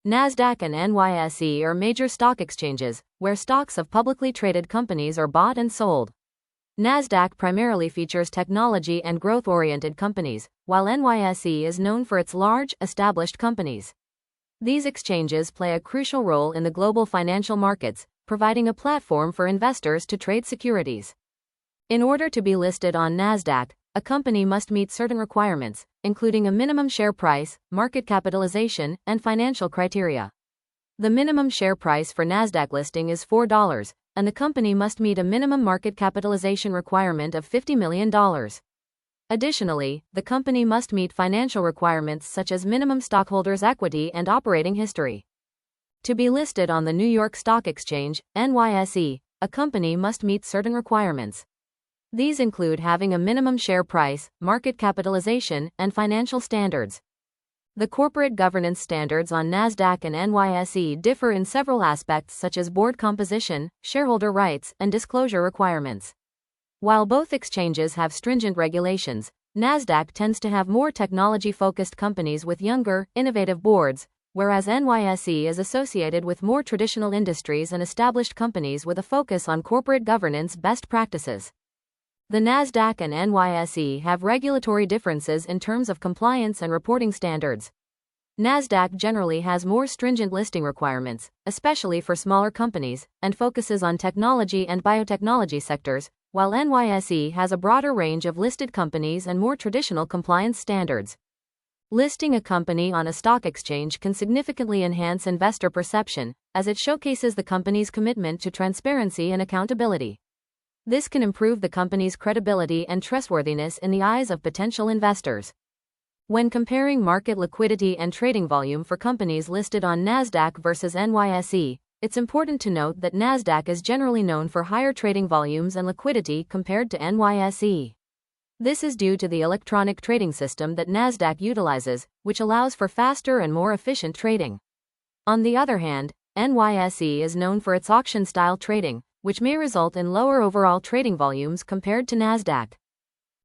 NASDAQ and NYSE are major stock exchanges, where stocks of publicly traded companies are bought and sold. NASDAQ primarily features technology and growth-oriented companies, while NYSE is known for its large, established companies. These exchanges play a crucial role in the global financial markets, providing a platform for investors to trade securities. In order to be listed on NASDAQ, a company must meet certain requirements, including a minimum share price, market capitalization, and financial criteria. The minimum share price for NASDAQ listing is $4, and the company must meet a minimum market capitalization requirement of $50 million. Additionally, the company must meet financial requirements such as minimum stockholders' equity and operating history. To be listed on the New York Stock Exchange, NYSE, a company must meet certain requirements. These include having a minimum share price, market capitalization, and financial standards. The corporate governance standards on NASDAQ and NYSE differ in several aspects such as board composition, shareholder rights, and disclosure requirements. While both exchanges have stringent regulations, NASDAQ tends to have more technology-focused companies with younger, innovative boards, whereas NYSE is associated with more traditional industries and established companies with a focus on corporate governance best practices. The NASDAQ and NYSE have regulatory differences in terms of compliance and reporting standards. NASDAQ generally has more stringent listing requirements, especially for smaller companies, and focuses on technology and biotechnology sectors, while NYSE has a broader range of listed companies and more traditional compliance standards. Listing a company on a stock exchange can significantly enhance investor perception, as it showcases the company's commitment to transparency and accountability. This can improve the company's credibility and trustworthiness in the eyes of potential investors. When comparing market liquidity and trading volume for companies listed on NASDAQ versus NYSE, it's important to note that NASDAQ is generally known for higher trading volumes and liquidity compared to NYSE. This is due to the electronic trading system that NASDAQ utilizes, which allows for faster and more efficient trading. On the other hand, NYSE is known for its auction-style trading, which may result in lower overall trading volumes compared to NASDAQ.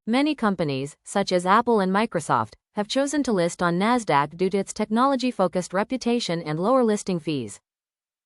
Many companies, such as Apple and Microsoft, have chosen to list on NASDAQ due to its technology-focused reputation and lower listing fees.